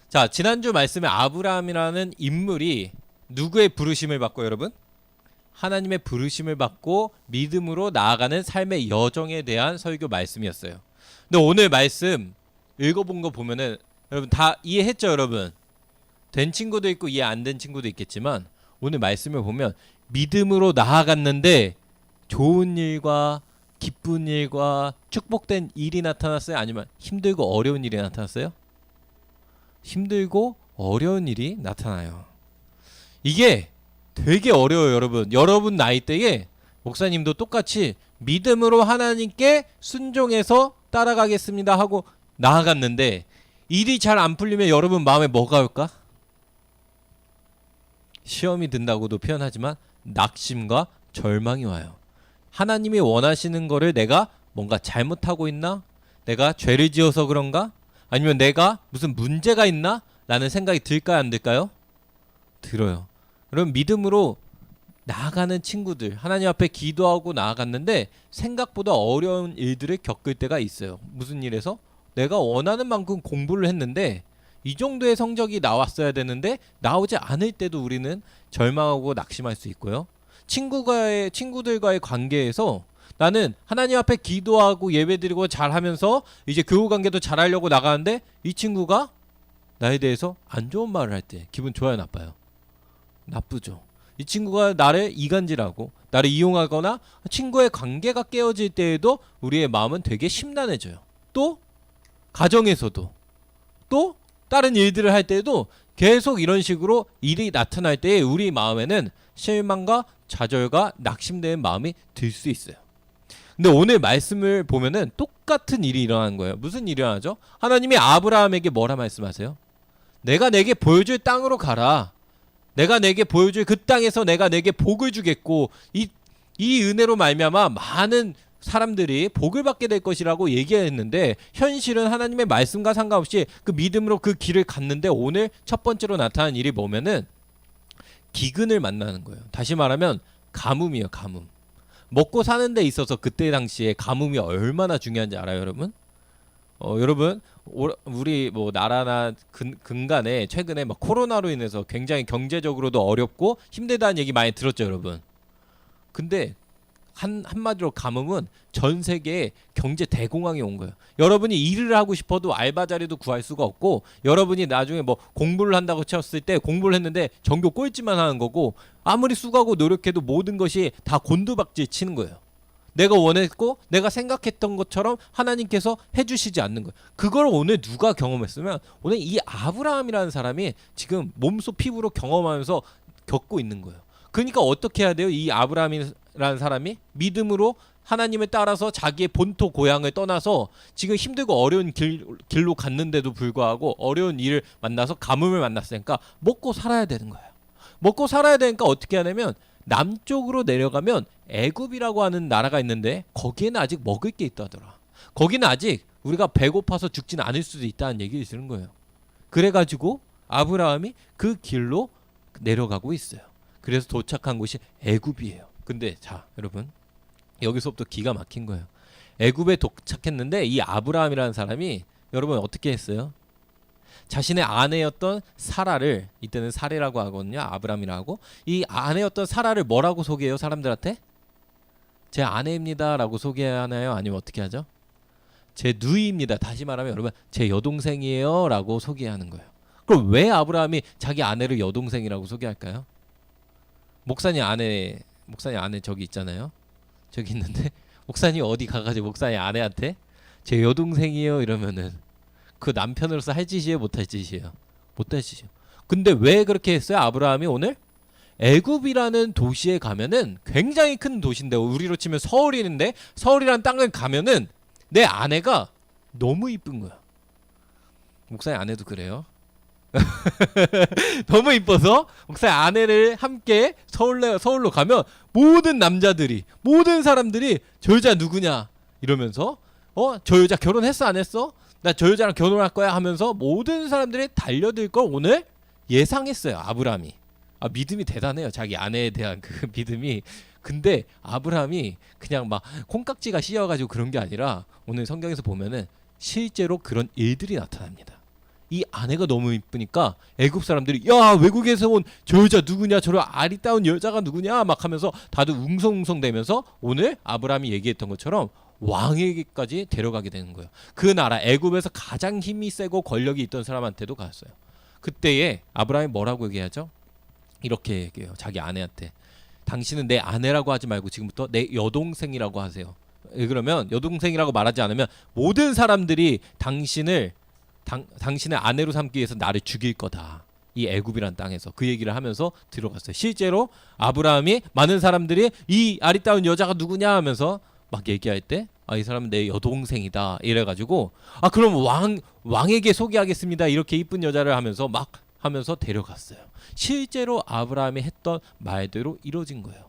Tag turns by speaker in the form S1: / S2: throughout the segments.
S1: 자, 지난주 말씀에 아브라함이라는 인물이 누구의 부르심을 받고 여러분? 하나님의 부르심을 받고 믿음으로 나아가는 삶의 여정에 대한 설교 말씀이었어요. 근데 오늘 말씀 읽어본 거 보면은 여러분 다 이해했죠, 여러분? 된 친구도 있고 이해 안 된 친구도 있겠지만 오늘 말씀을 보면 믿음으로 나아갔는데 좋은 일과 기쁜 일과 축복된 일이 나타났어요? 아니면 힘들고 어려운 일이 나타났어요? 힘들고 어려운 일이 나타나요. 이게 되게 어려워요, 여러분. 여러분 나이대에 목사님도 똑같이 믿음으로 하나님께 순종해서 따라가겠습니다 하고 나아갔는데 일이 잘 안 풀리면 여러분 마음에 뭐가 올까? 시험이 든다고도 표현하지만 낙심과 절망이 와요. 하나님이 원하시는 거를 내가 뭔가 잘못하고 있나? 내가 죄를 지어서 그런가? 아니면 내가 무슨 문제가 있나? 라는 생각이 들까요, 안 들까요? 들어요. 그럼 믿음으로 나아가는 친구들, 하나님 앞에 기도하고 나아갔는데 생각보다 어려운 일들을 겪을 때가 있어요. 무슨 일에서? 내가 원하는 만큼 공부를 했는데 이 정도의 성적이 나왔어야 되는데 나오지 않을 때도 우리는 절망하고 낙심할 수 있고요. 친구들과의 관계에서 나는 하나님 앞에 기도하고 예배드리고 잘하면서 이제 교우 관계도 잘하려고 나가는데 이 친구가 나에 대해서 안 좋은 말을 할 때 기분 좋아요, 나빠요? 나쁘죠. 이 친구가 나를 이간질하고 나를 이용하거나 친구의 관계가 깨어질 때에도 우리의 마음은 되게 심란해져요. 또 가정에서도 또 다른 일들을 할 때에도 계속 이런 식으로 일이 나타날 때에 우리 마음에는 실망과 좌절과 낙심되는 마음이 들 수 있어요. 근데 오늘 말씀을 보면은 똑같은 일이 일어나는 거예요. 무슨 일이 일어나죠? 하나님이 아브라함에게 뭐라 말씀하세요? 내가 내게 보여줄 땅으로 가라. 내가 내게 보여줄 그 땅에서 내가 내게 복을 주겠고 이 은혜로 말미암아 많은 사람들이 복을 받게 될 것이라고 얘기했는데 현실은 하나님의 말씀과 상관없이 그 믿음으로 그 길을 갔는데 오늘 첫 번째로 나타난 일이 뭐면은 기근을 만나는 거예요. 다시 말하면 가뭄이에요. 가뭄. 먹고 사는 데 있어서 그때 당시에 가뭄이 얼마나 중요한지 알아요, 여러분? 여러분 우리 뭐 나라나 근간에 최근에 막 코로나로 인해서 굉장히 경제적으로도 어렵고 힘들다는 얘기 많이 들었죠, 여러분. 근데 한마디로 가뭄은 전 세계에 경제 대공황이 온 거예요. 여러분이 일을 하고 싶어도 알바 자리도 구할 수가 없고 여러분이 나중에 뭐 공부를 한다고 쳤을 때 공부를 했는데 전교 꼴찌만 하는 거고 아무리 수고하고 노력해도 모든 것이 다 곤두박질 치는 거예요. 내가 원했고 내가 생각했던 것처럼 하나님께서 해주시지 않는 거예요. 그걸 오늘 누가 경험했으면 오늘 이 아브라함이라는 사람이 지금 몸소 피부로 경험하면서 겪고 있는 거예요. 그러니까 어떻게 해야 돼요? 이 아브라함이라는 사람이 믿음으로 하나님을 따라서 자기의 본토 고향을 떠나서 지금 힘들고 어려운 길로 갔는데도 불구하고 어려운 일을 만나서 가뭄을 만났으니까 먹고 살아야 되는 거예요. 먹고 살아야 되니까 어떻게 하냐면 남쪽으로 내려가면 애굽이라고 하는 나라가 있는데 거기에는 아직 먹을 게 있다더라. 거기는 아직 우리가 배고파서 죽진 않을 수도 있다는 얘기를 들은 거예요. 그래가지고 아브라함이 그 길로 내려가고 있어요. 그래서 도착한 곳이 애굽이에요. 근데 자, 여러분 여기서부터 기가 막힌 거예요. 애굽에 도착했는데 이 아브라함이라는 사람이 여러분 어떻게 했어요? 자신의 아내였던 사라를, 이때는 사례라고 하거든요. 아브라함이라고. 이 아내였던 사라를 뭐라고 소개해요, 사람들한테? 제 아내입니다 라고 소개하나요? 아니면 어떻게 하죠? 제 누이입니다. 다시 말하면 여러분 제 여동생이에요 라고 소개하는 거예요. 그럼 왜 아브라함이 자기 아내를 여동생이라고 소개할까요? 목사님 아내 저기 있잖아요. 저기 있는데 목사님 어디 가가지고 목사님 아내한테 제 여동생이에요 이러면은 그 남편으로서 할 짓이에요, 못할 짓이에요? 못할 짓이에요. 근데 왜 그렇게 했어요? 아브라함이 오늘 애굽이라는 도시에 가면은 굉장히 큰 도시인데 우리로 치면 서울인데 서울이라는 땅을 가면은 내 아내가 너무 이쁜 거야. 목사님 아내도 그래요? 너무 이뻐서 목사의 아내를 함께 서울로 가면 모든 남자들이 모든 사람들이 저 여자 누구냐 이러면서 저 여자 결혼했어 안 했어? 나 저 여자랑 결혼할 거야 하면서 모든 사람들이 달려들 걸 오늘 예상했어요. 아브라함이. 믿음이 대단해요. 자기 아내에 대한 그 믿음이. 근데 아브라함이 그냥 막 콩깍지가 씌어가지고 그런 게 아니라 오늘 성경에서 보면은 실제로 그런 일들이 나타납니다. 이 아내가 너무 이쁘니까 애굽 사람들이 야 외국에서 온 저 여자 누구냐 저런 아리따운 여자가 누구냐 막 하면서 다들 웅성웅성대면서 오늘 아브라함이 얘기했던 것처럼 왕에게까지 데려가게 되는 거예요. 그 나라 애굽에서 가장 힘이 세고 권력이 있던 사람한테도 갔어요. 그때에 아브라함이 뭐라고 얘기하죠? 이렇게 얘기해요. 자기 아내한테 당신은 내 아내라고 하지 말고 지금부터 내 여동생이라고 하세요. 그러면 여동생이라고 말하지 않으면 모든 사람들이 당신의 아내로 삼기 위해서 나를 죽일 거다. 이 애굽이란 땅에서 그 얘기를 하면서 들어갔어요. 실제로 아브라함이 많은 사람들이 이 아리따운 여자가 누구냐 하면서 막 얘기할 때 이 사람은 내 여동생이다 이래가지고 그럼 왕에게 소개하겠습니다 이렇게 이쁜 여자를 하면서 막 하면서 데려갔어요. 실제로 아브라함이 했던 말대로 이루어진 거예요.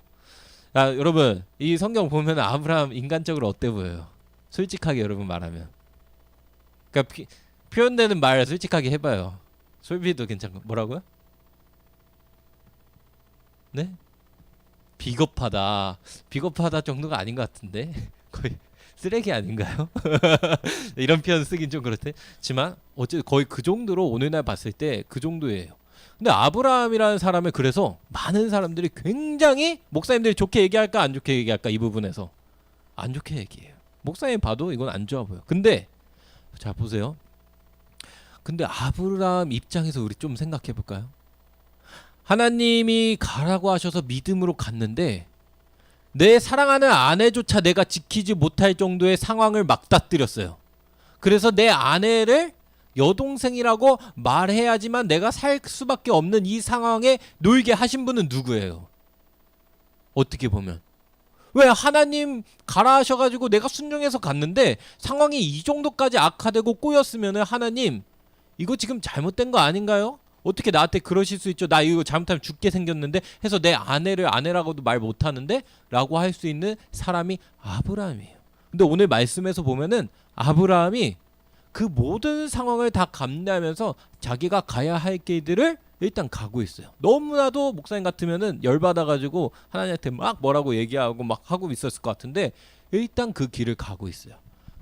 S1: 여러분 이 성경 보면 아브라함 인간적으로 어때 보여요? 솔직하게 여러분 말하면 그러니까 표현되는 말 솔직하게 해봐요. 솔비도 괜찮고 뭐라고요? 네? 비겁하다 정도가 아닌 것 같은데 거의 쓰레기 아닌가요? 이런 표현 쓰긴 좀 그렇지만 어쨌든 거의 그 정도로 오늘날 봤을 때 그 정도예요. 근데 아브라함이라는 사람을 그래서 많은 사람들이 굉장히 목사님들이 좋게 얘기할까 안 좋게 얘기할까 이 부분에서 안 좋게 얘기해요. 목사님 봐도 이건 안 좋아 보여. 근데 자 보세요. 근데 아브라함 입장에서 우리 좀 생각해 볼까요? 하나님이 가라고 하셔서 믿음으로 갔는데 내 사랑하는 아내조차 내가 지키지 못할 정도의 상황을 맞닥뜨렸어요. 그래서 내 아내를 여동생이라고 말해야지만 내가 살 수밖에 없는 이 상황에 놓이게 하신 분은 누구예요? 어떻게 보면 왜 하나님 가라 하셔가지고 내가 순종해서 갔는데 상황이 이 정도까지 악화되고 꼬였으면 하나님 이거 지금 잘못된 거 아닌가요? 어떻게 나한테 그러실 수 있죠? 나 이거 잘못하면 죽게 생겼는데 해서 내 아내를 아내라고도 말 못하는데 라고 할 수 있는 사람이 아브라함이에요. 근데 오늘 말씀에서 보면은 아브라함이 그 모든 상황을 다 감내하면서 자기가 가야 할 길들을 일단 가고 있어요. 너무나도 목사님 같으면은 열받아가지고 하나님한테 막 뭐라고 얘기하고 막 하고 있었을 것 같은데 일단 그 길을 가고 있어요.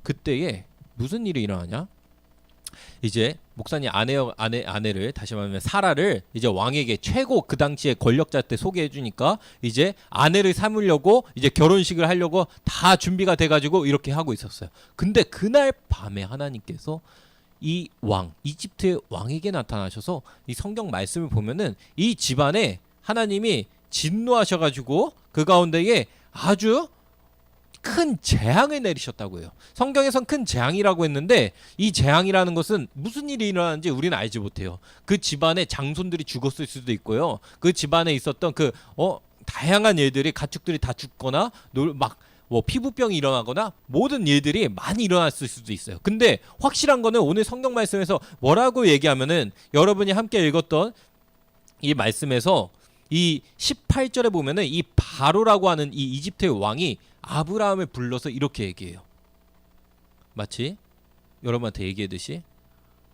S1: 그때에 무슨 일이 일어나냐? 이제 목사님 아내를 다시 말하면 사라를 이제 왕에게 최고 그 당시에 권력자 때 소개해 주니까 이제 아내를 삼으려고 이제 결혼식을 하려고 다 준비가 돼가지고 이렇게 하고 있었어요. 근데 그날 밤에 하나님께서 이 이집트의 왕에게 나타나셔서 이 성경 말씀을 보면은 이 집안에 하나님이 진노하셔가지고 그 가운데에 아주 큰 재앙을 내리셨다고 해요. 성경에선 큰 재앙이라고 했는데 이 재앙이라는 것은 무슨 일이 일어나는지 우리는 알지 못해요. 그 집안에 장손들이 죽었을 수도 있고요. 그 집안에 있었던 다양한 일들이 가축들이 다 죽거나 피부병이 일어나거나 모든 일들이 많이 일어났을 수도 있어요. 근데 확실한 거는 오늘 성경 말씀에서 뭐라고 얘기하면은 여러분이 함께 읽었던 이 말씀에서 이 18절에 보면은 이 바로라고 하는 이 이집트의 왕이 아브라함을 불러서 이렇게 얘기해요. 마치 여러분한테 얘기했듯이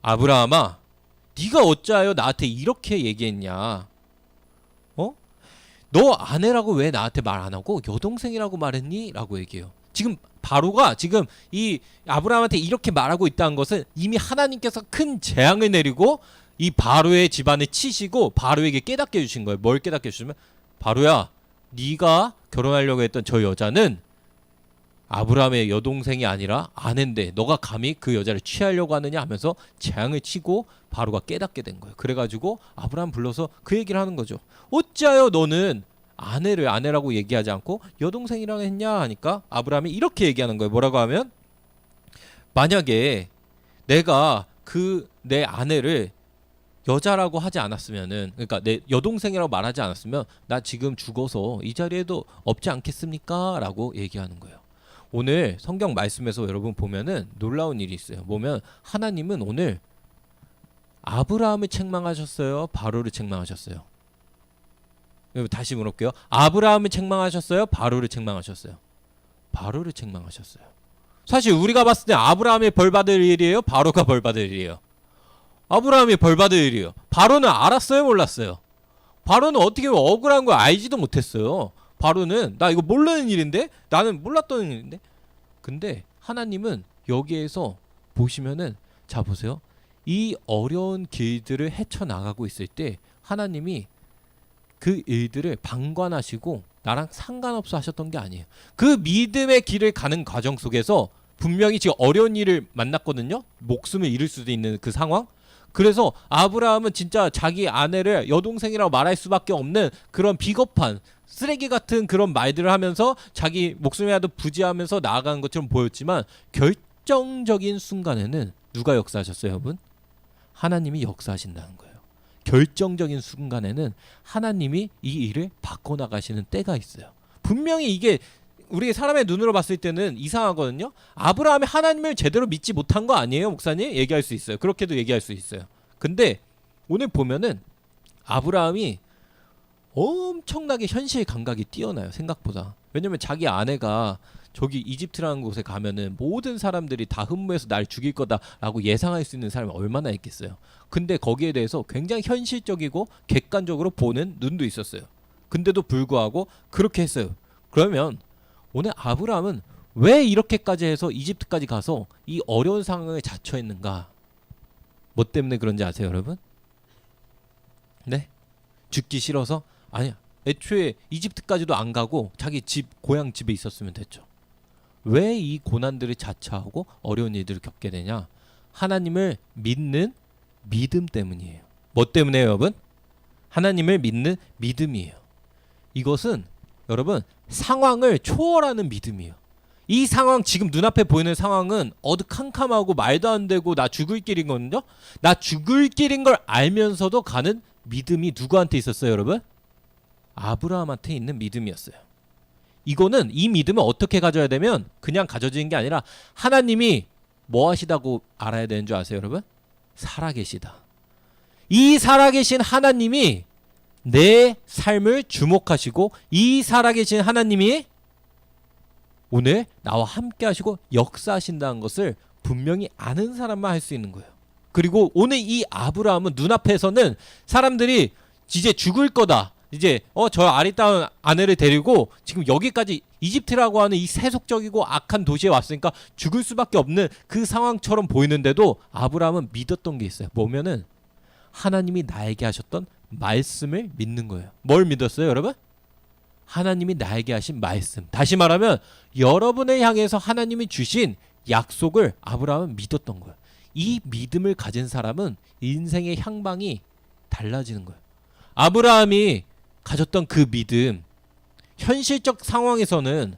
S1: 아브라함아 네가 어찌하여 나한테 이렇게 얘기했냐? 너 아내라고 왜 나한테 말 안 하고 여동생이라고 말했니? 라고 얘기해요. 지금 바로가 지금 이 아브라함한테 이렇게 말하고 있다는 것은 이미 하나님께서 큰 재앙을 내리고 이 바로의 집안을 치시고 바로에게 깨닫게 해주신 거예요. 뭘 깨닫게 해주시면 바로야 네가 결혼하려고 했던 저 여자는 아브라함의 여동생이 아니라 아내인데 너가 감히 그 여자를 취하려고 하느냐 하면서 재앙을 치고 바로가 깨닫게 된 거예요. 그래가지고 아브라함 불러서 그 얘기를 하는 거죠. 어찌하여 너는 아내를 아내라고 얘기하지 않고 여동생이라고 했냐 하니까 아브라함이 이렇게 얘기하는 거예요. 뭐라고 하면 만약에 내가 내 아내를 여자라고 하지 않았으면은 그러니까 내 여동생이라고 말하지 않았으면 나 지금 죽어서 이 자리에도 없지 않겠습니까? 라고 얘기하는 거예요. 오늘 성경 말씀에서 여러분 보면은 놀라운 일이 있어요. 보면 하나님은 오늘 아브라함을 책망하셨어요? 바로를 책망하셨어요? 다시 물어볼게요. 아브라함을 책망하셨어요? 바로를 책망하셨어요? 바로를 책망하셨어요. 사실 우리가 봤을 때 아브라함이 벌받을 일이에요? 바로가 벌받을 일이에요? 아브라함이 벌받을 일이에요. 바로는 알았어요? 몰랐어요? 바로는 어떻게 억울한 거 알지도 못했어요. 바로는 나 이거 모르는 일인데? 나는 몰랐던 일인데? 근데 하나님은 여기에서 보시면은 자 보세요. 이 어려운 길들을 헤쳐나가고 있을 때 하나님이 그 일들을 방관하시고 나랑 상관없어 하셨던 게 아니에요. 그 믿음의 길을 가는 과정 속에서 분명히 지금 어려운 일을 만났거든요. 목숨을 잃을 수도 있는 그 상황. 그래서 아브라함은 진짜 자기 아내를 여동생이라고 말할 수밖에 없는 그런 비겁한 쓰레기 같은 그런 말들을 하면서 자기 목숨이라도 부지하면서 나아가는 것처럼 보였지만 결정적인 순간에는 누가 역사하셨어요, 여러분? 하나님이 역사하신다는 거예요. 결정적인 순간에는 하나님이 이 일을 바꿔나가시는 때가 있어요. 분명히 이게 우리 사람의 눈으로 봤을 때는 이상하거든요. 아브라함이 하나님을 제대로 믿지 못한 거 아니에요, 목사님? 얘기할 수 있어요. 그렇게도 얘기할 수 있어요. 근데 오늘 보면은 아브라함이 엄청나게 현실 감각이 뛰어나요, 생각보다. 왜냐면 자기 아내가 저기 이집트라는 곳에 가면은 모든 사람들이 다 흠모해서 날 죽일 거다라고 예상할 수 있는 사람이 얼마나 있겠어요. 근데 거기에 대해서 굉장히 현실적이고 객관적으로 보는 눈도 있었어요. 근데도 불구하고 그렇게 했어요. 그러면 오늘 아브라함은 왜 이렇게까지 해서 이집트까지 가서 이 어려운 상황에 자처했는가? 뭐 때문에 그런지 아세요, 여러분? 네? 죽기 싫어서? 아니야. 애초에 이집트까지도 안 가고 자기 집, 고향 집에 있었으면 됐죠. 왜 이 고난들을 자처하고 어려운 일들을 겪게 되냐? 하나님을 믿는 믿음 때문이에요. 뭐 때문에요, 여러분? 하나님을 믿는 믿음이에요. 이것은 여러분 상황을 초월하는 믿음이에요. 이 상황, 지금 눈앞에 보이는 상황은 어두캄캄하고 말도 안 되고 나 죽을 길인 거거든요. 나 죽을 길인 걸 알면서도 가는 믿음이 누구한테 있었어요, 여러분? 아브라함한테 있는 믿음이었어요. 이거는, 이 믿음을 어떻게 가져야 되면 그냥 가져지는 게 아니라 하나님이 뭐 하시다고 알아야 되는 줄 아세요, 여러분? 살아계시다. 이 살아계신 하나님이 내 삶을 주목하시고 이 살아계신 하나님이 오늘 나와 함께 하시고 역사하신다는 것을 분명히 아는 사람만 할 수 있는 거예요. 그리고 오늘 이 아브라함은 눈앞에서는 사람들이 이제 죽을 거다. 이제 저 아리따운 아내를 데리고 지금 여기까지 이집트라고 하는 이 세속적이고 악한 도시에 왔으니까 죽을 수밖에 없는 그 상황처럼 보이는데도 아브라함은 믿었던 게 있어요. 뭐면은 하나님이 나에게 하셨던 말씀을 믿는 거예요. 뭘 믿었어요, 여러분? 하나님이 나에게 하신 말씀. 다시 말하면 여러분을 향해서 하나님이 주신 약속을 아브라함은 믿었던 거예요. 이 믿음을 가진 사람은 인생의 향방이 달라지는 거예요. 아브라함이 가졌던 그 믿음, 현실적 상황에서는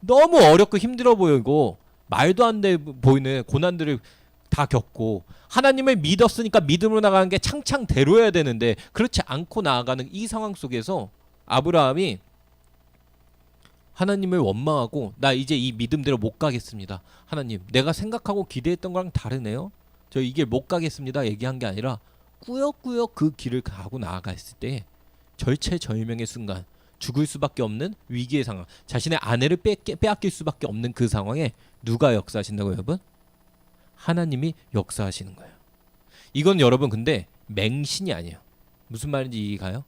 S1: 너무 어렵고 힘들어 보이고 말도 안 돼 보이는 고난들을 다 겪고 하나님을 믿었으니까 믿음으로 나가는 게 창창대로여야 되는데 그렇지 않고 나아가는 이 상황 속에서 아브라함이 하나님을 원망하고 나 이제 이 믿음대로 못 가겠습니다. 하나님, 내가 생각하고 기대했던 거랑 다르네요. 저 이 길 못 가겠습니다. 얘기한 게 아니라 꾸역꾸역 그 길을 가고 나아갔을 때 절체절명의 순간, 죽을 수밖에 없는 위기의 상황, 자신의 아내를 빼앗길 수밖에 없는 그 상황에 누가 역사하신다고요, 여러분? 하나님이 역사하시는 거예요. 이건 여러분 근데 맹신이 아니에요. 무슨 말인지 이해가요?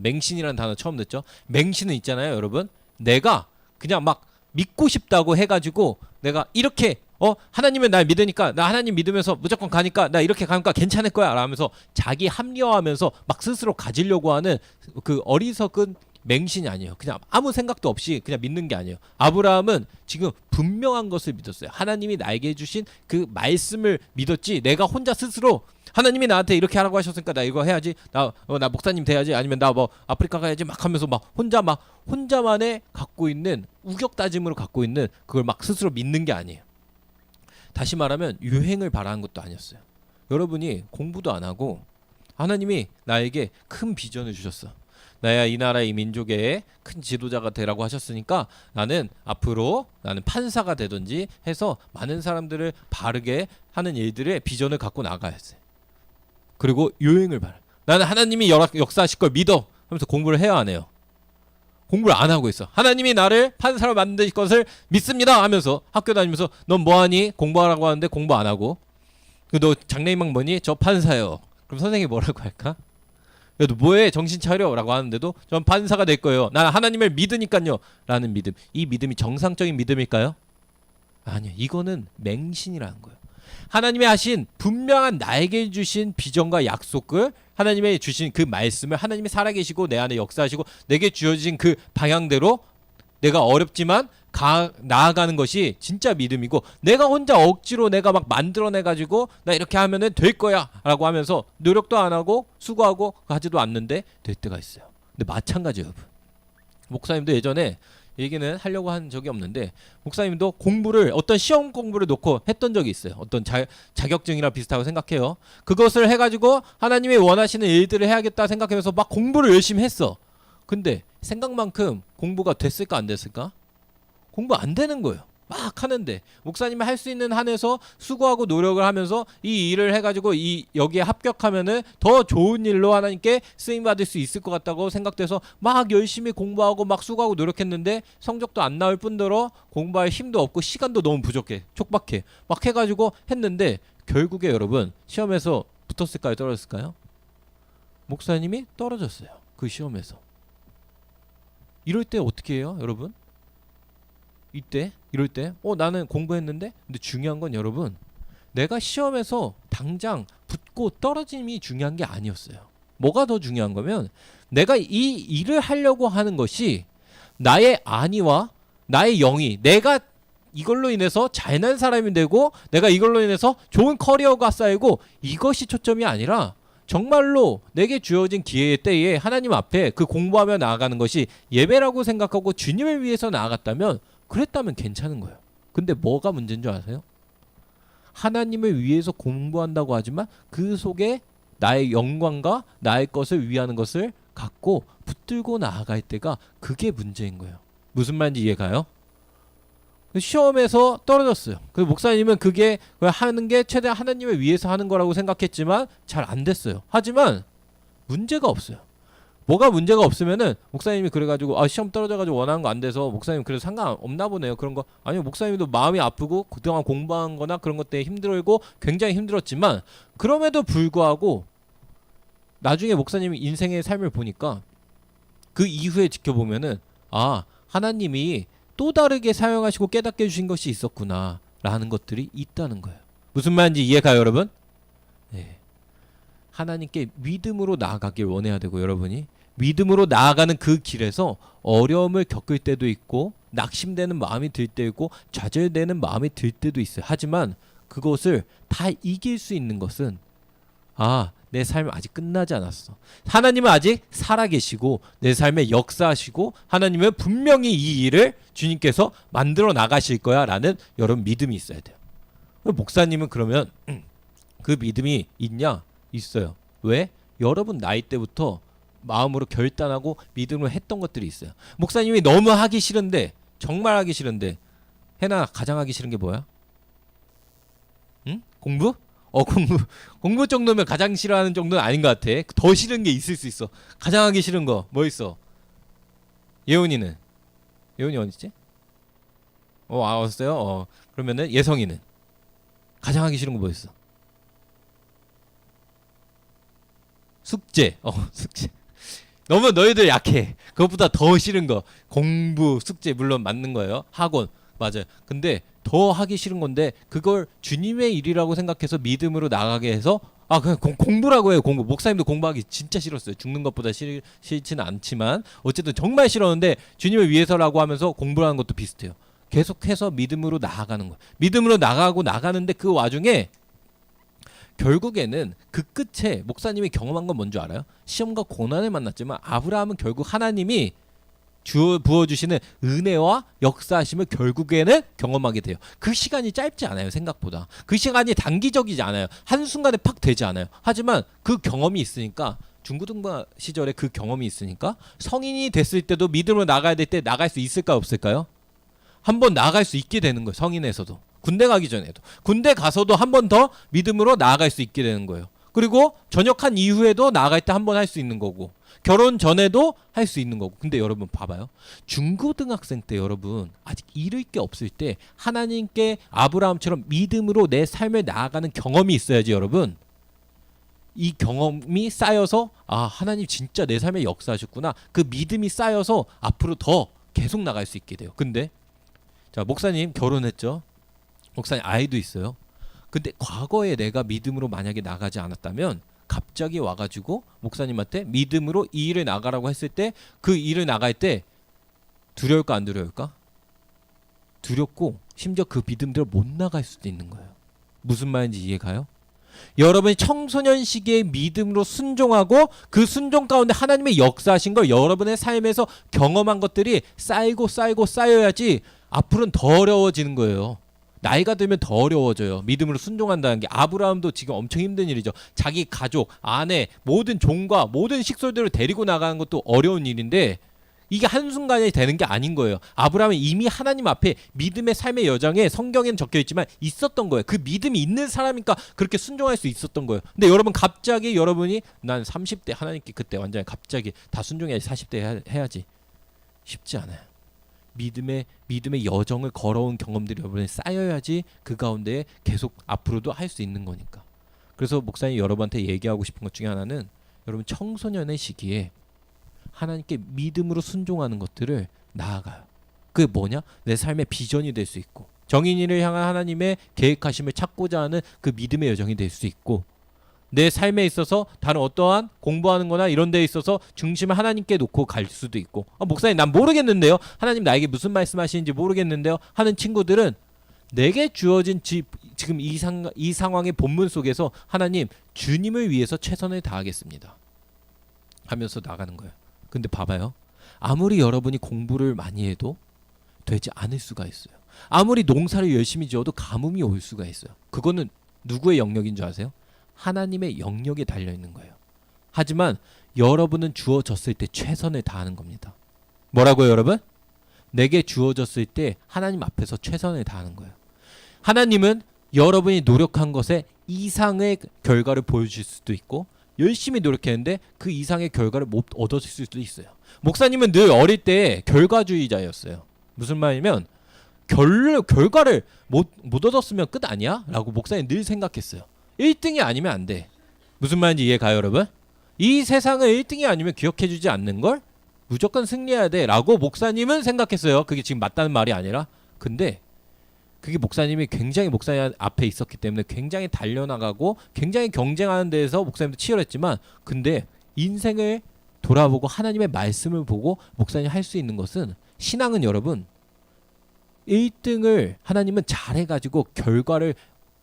S1: 맹신이라는 단어 처음 듣죠? 맹신은 있잖아요, 여러분. 내가 그냥 막 믿고 싶다고 해가지고 내가 이렇게 하나님은 날 믿으니까 나 하나님 믿으면서 무조건 가니까 나 이렇게 가니까 괜찮을 거야 라면서 자기 합리화하면서 막 스스로 가지려고 하는 그 어리석은 맹신이 아니에요. 그냥 아무 생각도 없이 그냥 믿는 게 아니에요. 아브라함은 지금 분명한 것을 믿었어요. 하나님이 나에게 해주신 그 말씀을 믿었지 내가 혼자 스스로 하나님이 나한테 이렇게 하라고 하셨으니까 나 이거 해야지, 나 목사님 돼야지, 아니면 나 뭐 아프리카 가야지 막 하면서 막 혼자만의 갖고 있는 우격다짐으로 갖고 있는 그걸 막 스스로 믿는 게 아니에요. 다시 말하면 유행을 바라는 것도 아니었어요. 여러분이 공부도 안 하고 하나님이 나에게 큰 비전을 주셨어. 나야 이 나라 이 민족의 큰 지도자가 되라고 하셨으니까 나는 앞으로 나는 판사가 되든지 해서 많은 사람들을 바르게 하는 일들의 비전을 갖고 나가야지. 그리고 유행을 바라. 나는 하나님이 역사하실 걸 믿어 하면서 공부를 해야 안 해요. 공부를 안 하고 있어. 하나님이 나를 판사로 만드실 것을 믿습니다 하면서 학교 다니면서 넌 뭐하니? 공부하라고 하는데 공부 안 하고. 너 장래희망 뭐니? 저 판사요. 그럼 선생님이 뭐라고 할까? 야, 너 뭐해? 정신 차려 라고 하는데도 전 판사가 될 거예요. 난 하나님을 믿으니까요 라는 믿음. 이 믿음이 정상적인 믿음일까요? 아니요. 이거는 맹신이라는 거예요. 하나님이 하신 분명한 나에게 주신 비전과 약속을 하나님의 주신 그 말씀을 하나님이 살아계시고 내 안에 역사하시고 내게 주어진 그 방향대로 내가 어렵지만 나아가는 것이 진짜 믿음이고, 내가 혼자 억지로 내가 막 만들어내가지고 나 이렇게 하면은 될 거야 라고 하면서 노력도 안 하고 수고하고 하지도 않는데 될 때가 있어요. 근데 마찬가지예요, 여러분. 목사님도 예전에 얘기는 하려고 한 적이 없는데, 목사님도 공부를 어떤 시험 공부를 놓고 했던 적이 있어요. 어떤 자격증이랑 비슷하고 생각해요. 그것을 해가지고 하나님이 원하시는 일들을 해야겠다 생각하면서 막 공부를 열심히 했어. 근데 생각만큼 공부가 됐을까 안 됐을까? 공부 안 되는 거예요. 막 하는데 목사님이 할 수 있는 한에서 수고하고 노력을 하면서 이 일을 해가지고 여기에 합격하면은 더 좋은 일로 하나님께 쓰임 받을 수 있을 것 같다고 생각돼서 막 열심히 공부하고 막 수고하고 노력했는데 성적도 안 나올 뿐더러 공부할 힘도 없고 시간도 너무 부족해, 촉박해, 막 해가지고 했는데 결국에 여러분 시험에서 붙었을까요, 떨어졌을까요? 목사님이 떨어졌어요, 그 시험에서. 이럴 때 어떻게 해요, 여러분? 이럴 때 나는 공부했는데, 근데 중요한 건 여러분, 내가 시험에서 당장 붙고 떨어짐이 중요한 게 아니었어요. 뭐가 더 중요한 거면 내가 이 일을 하려고 하는 것이 나의 안위와 나의 영이, 내가 이걸로 인해서 잘난 사람이 되고 내가 이걸로 인해서 좋은 커리어가 쌓이고, 이것이 초점이 아니라 정말로 내게 주어진 기회의 때에 하나님 앞에 그 공부하며 나아가는 것이 예배라고 생각하고 주님을 위해서 나아갔다면, 그랬다면 괜찮은 거예요. 근데 뭐가 문제인 줄 아세요? 하나님을 위해서 공부한다고 하지만 그 속에 나의 영광과 나의 것을 위하는 것을 갖고 붙들고 나아갈 때가, 그게 문제인 거예요. 무슨 말인지 이해가요? 시험에서 떨어졌어요. 그 목사님은 그게 하는 게 최대한 하나님을 위해서 하는 거라고 생각했지만 잘 안 됐어요. 하지만 문제가 없어요. 뭐가 문제가 없으면은 목사님이 그래가지고 시험 떨어져가지고 원하는 거 안 돼서 목사님 그래도 상관없나 보네요, 그런 거. 아니요, 목사님도 마음이 아프고 그동안 공부한 거나 그런 것 때문에 힘들고 굉장히 힘들었지만, 그럼에도 불구하고 나중에 목사님이 인생의 삶을 보니까 그 이후에 지켜보면은 하나님이 또 다르게 사용하시고 깨닫게 해주신 것이 있었구나 라는 것들이 있다는 거예요. 무슨 말인지 이해가요, 여러분? 네. 하나님께 믿음으로 나아가길 원해야 되고, 여러분이 믿음으로 나아가는 그 길에서 어려움을 겪을 때도 있고 낙심되는 마음이 들 때도 있고 좌절되는 마음이 들 때도 있어요. 하지만 그것을 다 이길 수 있는 것은 내 삶이 아직 끝나지 않았어. 하나님은 아직 살아계시고 내 삶에 역사하시고 하나님은 분명히 이 일을 주님께서 만들어 나가실 거야 라는 여러분 믿음이 있어야 돼요. 목사님은 그러면 그 믿음이 있냐? 있어요. 왜? 여러분 나이 때부터 마음으로 결단하고 믿음으로 했던 것들이 있어요. 목사님이 너무 하기 싫은데, 정말 하기 싫은데, 해나 가장 하기 싫은 게 뭐야? 응? 공부? 공부 정도면 가장 싫어하는 정도는 아닌 것 같아. 더 싫은 게 있을 수 있어. 가장 하기 싫은 거 뭐 있어? 예원이는? 예원이 어디지? 왔어요? 그러면은 예성이는? 가장 하기 싫은 거 뭐 있어? 숙제. 숙제. 너무 너희들 약해. 그것보다 더 싫은 거 공부, 숙제, 물론 맞는 거예요. 학원 맞아요. 근데 더 하기 싫은 건데 그걸 주님의 일이라고 생각해서 믿음으로 나가게 해서 그냥 공부라고 해요. 공부. 목사님도 공부하기 진짜 싫었어요. 죽는 것보다 싫지는 않지만 어쨌든 정말 싫었는데 주님을 위해서라고 하면서 공부하는 것도 비슷해요. 계속해서 믿음으로 나아가는 거예요. 믿음으로 나가고 나가는데 그 와중에 결국에는 그 끝에 목사님이 경험한 건 뭔지 알아요? 시험과 고난을 만났지만 아브라함은 결국 하나님이 부어주시는 은혜와 역사하심을 결국에는 경험하게 돼요. 그 시간이 짧지 않아요, 생각보다. 그 시간이 단기적이지 않아요. 한순간에 팍 되지 않아요. 하지만 그 경험이 있으니까, 중고등부 시절에 그 경험이 있으니까 성인이 됐을 때도 믿음으로 나가야 될 때 나갈 수 있을까요, 없을까요? 한번 나갈 수 있게 되는 거예요. 성인에서도. 군대 가기 전에도. 군대 가서도 한 번 더 믿음으로 나아갈 수 있게 되는 거예요. 그리고 전역한 이후에도 나아갈 때 한 번 할 수 있는 거고, 결혼 전에도 할 수 있는 거고. 근데 여러분 봐봐요. 중고등학생 때 여러분 아직 잃을 게 없을 때 하나님께 아브라함처럼 믿음으로 내 삶을 나아가는 경험이 있어야지, 여러분. 이 경험이 쌓여서 하나님 진짜 내 삶에 역사하셨구나. 그 믿음이 쌓여서 앞으로 더 계속 나갈 수 있게 돼요. 근데 자, 목사님 결혼했죠. 목사님 아이도 있어요. 근데 과거에 내가 믿음으로 만약에 나가지 않았다면 갑자기 와가지고 목사님한테 믿음으로 이 일을 나가라고 했을 때 그 일을 나갈 때 두려울까 안 두려울까? 두렵고 심지어 그 믿음대로 못 나갈 수도 있는 거예요. 무슨 말인지 이해가요? 여러분이 청소년 시기에 믿음으로 순종하고 그 순종 가운데 하나님의 역사하신 걸 여러분의 삶에서 경험한 것들이 쌓이고 쌓여야지 앞으로는 더 어려워지는 거예요. 나이가 들면 더 어려워져요. 믿음으로 순종한다는 게. 아브라함도 지금 엄청 힘든 일이죠. 자기 가족, 아내, 모든 종과 모든 식솔들을 데리고 나가는 것도 어려운 일인데 이게 한순간에 되는 게 아닌 거예요. 아브라함은 이미 하나님 앞에 믿음의 삶의 여정에 성경에는 적혀 있지만 있었던 거예요. 그 믿음이 있는 사람이니까 그렇게 순종할 수 있었던 거예요. 근데 여러분 갑자기 여러분이 난 30대 하나님께 그때 완전히 갑자기 다 순종해야지 40대 해야지. 쉽지 않아요. 믿음의 여정을 걸어온 경험들이 여러분에 쌓여야지 그 가운데 계속 앞으로도 할 수 있는 거니까. 그래서 목사님 여러분한테 얘기하고 싶은 것 중에 하나는 여러분 청소년의 시기에 하나님께 믿음으로 순종하는 것들을 나아가요. 그게 뭐냐? 내 삶의 비전이 될 수 있고 정인이를 향한 하나님의 계획하심을 찾고자 하는 그 믿음의 여정이 될 수 있고 내 삶에 있어서 다른 어떠한 공부하는 거나 이런 데에 있어서 중심을 하나님께 놓고 갈 수도 있고 목사님 난 모르겠는데요. 하나님 나에게 무슨 말씀하시는지 모르겠는데요. 하는 친구들은 내게 주어진 지금 이 상황의 본문 속에서 하나님 주님을 위해서 최선을 다하겠습니다 하면서 나가는 거예요. 근데 봐봐요. 아무리 여러분이 공부를 많이 해도 되지 않을 수가 있어요. 아무리 농사를 열심히 지어도 가뭄이 올 수가 있어요. 그거는 누구의 영역인 줄 아세요? 하나님의 영역에 달려있는 거예요. 하지만 여러분은 주어졌을 때 최선을 다하는 겁니다. 뭐라고요 여러분? 내게 주어졌을 때 하나님 앞에서 최선을 다하는 거예요. 하나님은 여러분이 노력한 것에 이상의 결과를 보여줄 수도 있고 열심히 노력했는데 그 이상의 결과를 못 얻었을 수도 있어요. 목사님은 늘 어릴 때 결과주의자였어요. 무슨 말이냐면 결과를 못 얻었으면 끝 아니야? 라고 목사님 늘 생각했어요. 1등이 아니면 안 돼. 무슨 말인지 이해가요 여러분? 이 세상은 1등이 아니면 기억해주지 않는 걸 무조건 승리해야 돼 라고 목사님은 생각했어요. 그게 지금 맞다는 말이 아니라. 근데 그게 목사님이 굉장히 목사님 앞에 있었기 때문에 굉장히 달려나가고 굉장히 경쟁하는 데에서 목사님도 치열했지만 근데 인생을 돌아보고 하나님의 말씀을 보고 목사님이 할 수 있는 것은 신앙은 여러분 1등을 하나님은 잘해가지고 결과를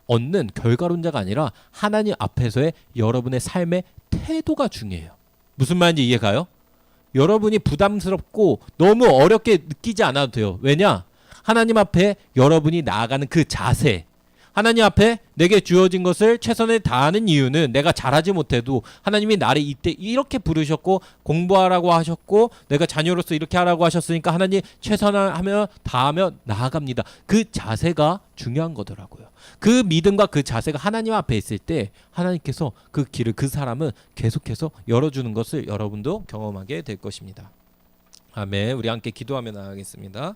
S1: 얻는 결과론자가 아니라 하나님 앞에서의 여러분의 삶의 태도가 중요해요. 무슨 말인지 이해가요? 여러분이 부담스럽고 너무 어렵게 느끼지 않아도 돼요. 왜냐? 하나님 앞에 여러분이 나아가는 그 자세, 하나님 앞에 내게 주어진 것을 최선을 다하는 이유는 내가 잘하지 못해도 하나님이 나를 이때 이렇게 부르셨고 공부하라고 하셨고 내가 자녀로서 이렇게 하라고 하셨으니까 하나님 최선을 하며 다하며 나아갑니다. 그 자세가 중요한 거더라고요. 그 믿음과 그 자세가 하나님 앞에 있을 때 하나님께서 그 길을 그 사람은 계속해서 열어주는 것을 여러분도 경험하게 될 것입니다. 아멘. 우리 함께 기도하며 나가겠습니다.